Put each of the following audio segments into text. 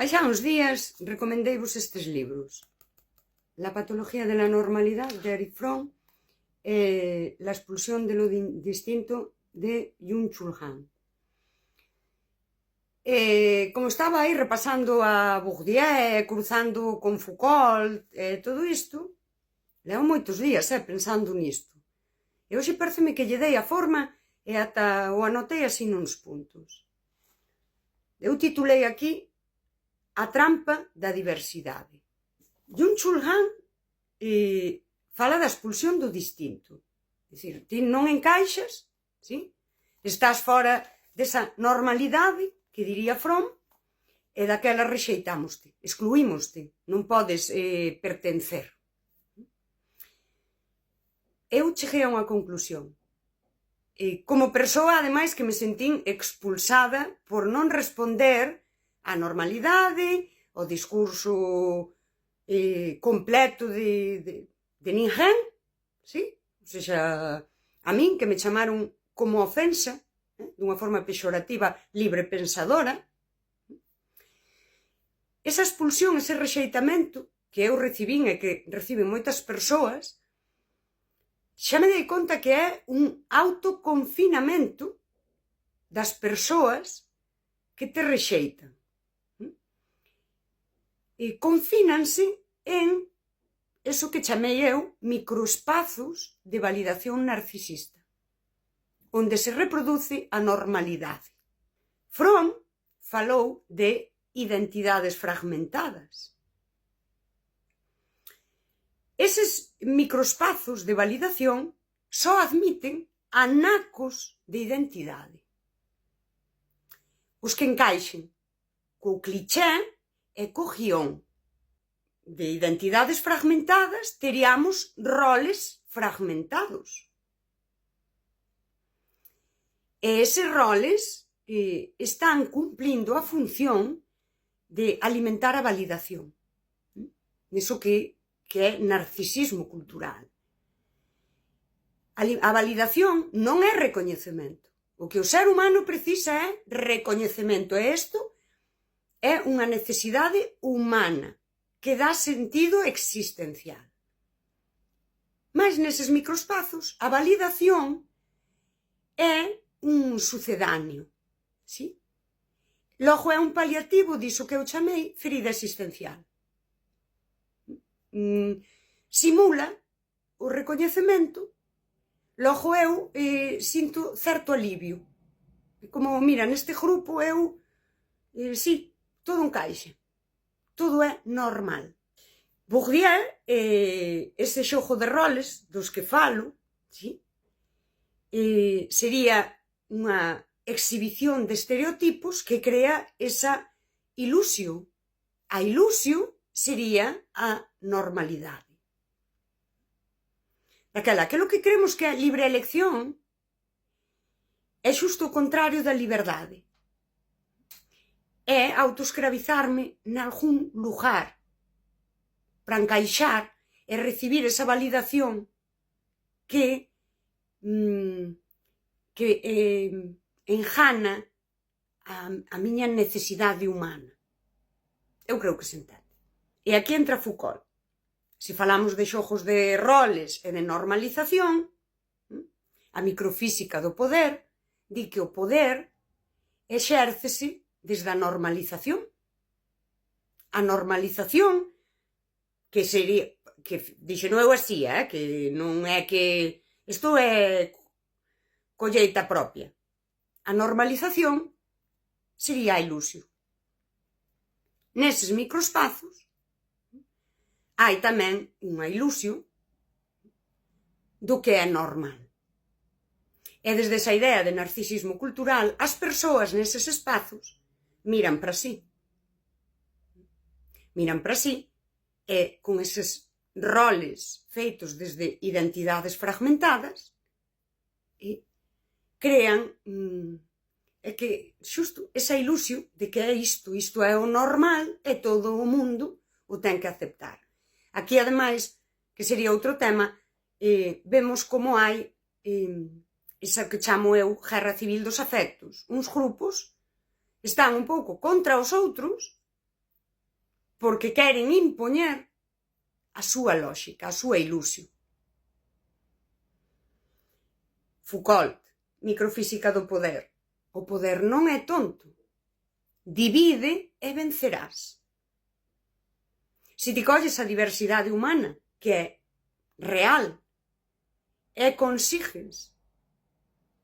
Hai xa uns días recomendeivos estes libros: La patología de la normalidad, de Erich Fromm, e La expulsión de lo distinto, de Byung-Chul Han. Como estaba aí repasando a Bourdieu, cruzando con Foucault, todo isto, levo moitos días pensando nisto. E hoxe pareceme que lle dei a forma e ata o anotei así nuns puntos. Eu titulei aquí A trampa da diversidade. Byung-Chul Han fala da expulsión do distinto. É dicir, ti non encaixas, ¿sí? Estás fora desa normalidade, que diría Fromm, e daquela rexeitámoste, excluímoste, non podes pertencer. Eu cheguei a unha conclusión. Como persoa, ademais, que me sentín expulsada por non responder á normalidade, ao discurso completo de ninguén, sí? Ou seja, a min, que me chamaron como ofensa, dunha forma pexorativa, libre pensadora. Esa expulsión, ese rexeitamento que eu recibín e que reciben moitas persoas, xa me dei conta que é un autoconfinamento das persoas que te rexeitan. E confínanse en eso que chamei eu microespazos de validación narcisista, onde se reproduce a normalidade. Fromm falou de identidades fragmentadas. Eses microespazos de validación só admiten anacos de identidade. Os que encaixen co cliché e co guión. De identidades fragmentadas teríamos roles fragmentados. E eses roles están cumplindo a función de alimentar a validación. Niso que é narcisismo cultural. A validación non é recoñecemento. O que o ser humano precisa é recoñecemento. E isto é unha necesidade humana que dá sentido existencial. Mas neses microespazos a validación é un sucedáneo, sí? Logo é un paliativo diso que eu chamei ferida existencial. Simula o recoñecemento, logo eu sinto certo alivio. Como, mira, neste grupo eu, sí, todo encaixa, todo é normal. Bourdieu, ese xogo de roles dos que falo, sí? Sería unha exhibición de estereotipos que crea esa ilusión. A ilusión sería a normalidade. Aquilo que creemos que é libre elección é xusto o contrario da liberdade. É autoescravizarme nalgún lugar para encaixar e recibir esa validación que enjana a miña necesidade humana. Eu creo que se entende. E aquí entra Foucault. Se falamos de xogos de roles e de normalización, a microfísica do poder di que o poder exércese desde a normalización. A normalización, que sería, que dixeno eu así, que non é que isto é colleita propia. A normalización sería a ilusión. Neses microespazos hai tamén unha ilusión do que é normal. E desde esa idea de narcisismo cultural, as persoas neses espazos miran para sí. Miran para sí e con eses roles feitos desde identidades fragmentadas e crean que xusto esa ilusión de que é isto é o normal e todo o mundo o ten que aceptar. Aquí, ademais, que sería outro tema, vemos como hai esa que chamo eu guerra civil dos afectos. Uns grupos están un pouco contra os outros porque queren impoñer a súa lógica, a súa ilusión. Foucault, microfísica do poder. O poder non é tonto. Divide e vencerás. Se ti colles a diversidade humana, que é real, e consigues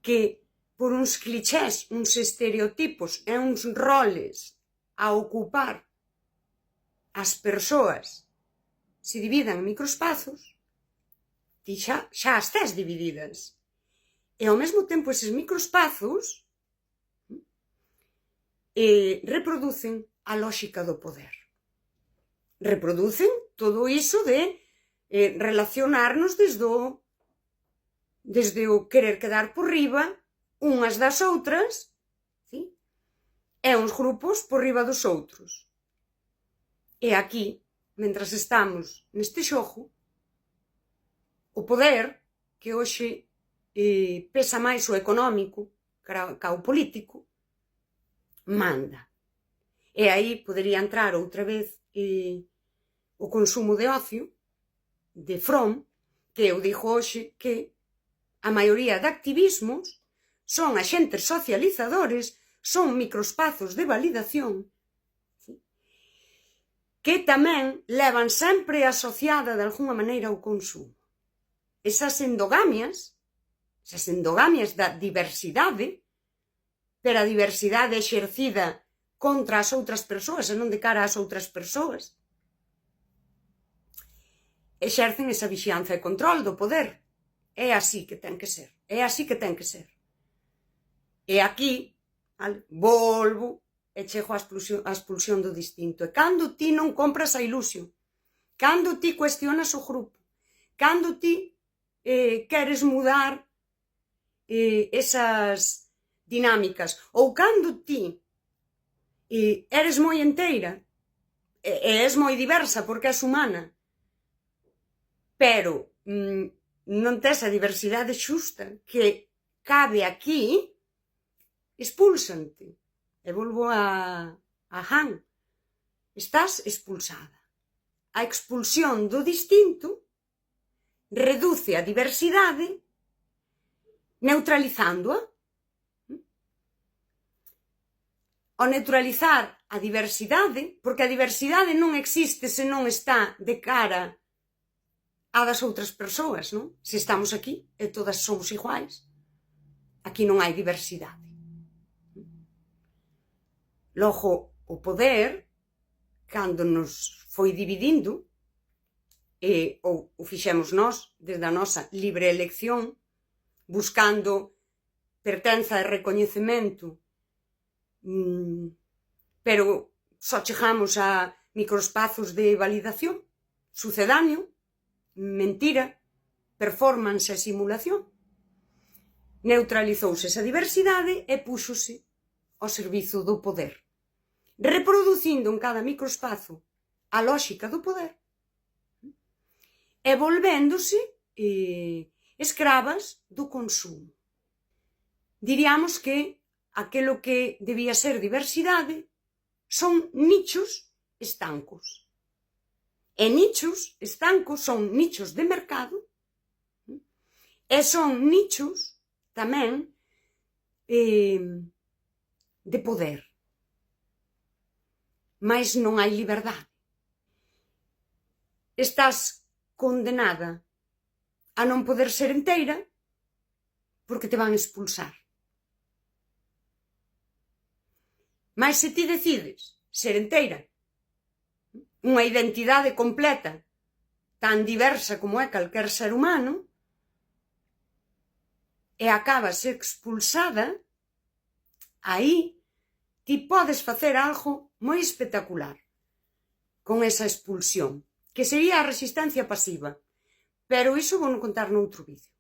que por uns clichés, uns estereotipos e uns roles a ocupar as persoas se dividan en microespazos, ti xa as tes divididas. E ao mesmo tempo eses microespazos reproducen a lógica do poder. Reproducen todo iso de relacionarnos desde o querer quedar por riba unhas das outras, ¿sí? E uns grupos por riba dos outros. E aquí, mentras estamos neste xogo, o poder, que hoxe pesa máis o económico ca o político, manda. E aí podería entrar outra vez o consumo de ocio de Fromm, que eu digo hoxe que a maioría de activismos son axentes socializadores, son microespazos de validación, ¿sí? Que tamén levan sempre asociada de alguna maneira ao consumo. Esas endogamias da diversidade, pero a diversidade exercida contra as outras persoas e non de cara ás outras persoas, exercen esa vixianza e control do poder. É así que ten que ser. É así que ten que ser. E aquí, volvo e chego á expulsión do distinto. E cando ti non compras a ilusión, cando ti cuestionas o grupo, cando ti queres mudar esas dinámicas, ou cando ti eres moi enteira, e és moi diversa porque és humana, pero non tes a diversidade xusta que cabe aquí, expúlsante. E volvo a Han. Estás expulsada. A expulsión do distinto reduce a diversidade neutralizándoa. Ao neutralizar a diversidade, porque a diversidade non existe se non está de cara a das outras persoas, non? Se estamos aquí e todas somos iguais, aquí non hai diversidade. Logo, o poder, cando nos foi dividindo, ou o fixemos nós, desde a nosa libre elección, buscando pertenza e recoñecemento, pero só chegamos a microespazos de validación, sucedáneo, mentira, performance e simulación. Neutralizouse esa diversidade e púxose ao servizo do poder, reproducindo en cada microespazo a lógica do poder e volvéndose escravas do consumo. Diríamos que aquilo que debía ser diversidade son nichos estancos. E nichos estancos son nichos de mercado e son nichos tamén de poder. Mas non hai liberdade. Estás condenada a non poder ser inteira porque te van expulsar. Mas se ti decides ser inteira, unha identidade completa, tan diversa como é calquer ser humano, e acabas expulsada, aí ti podes facer algo moi espectacular con esa expulsión, que sería a resistencia pasiva. Pero iso vou contar noutro vídeo.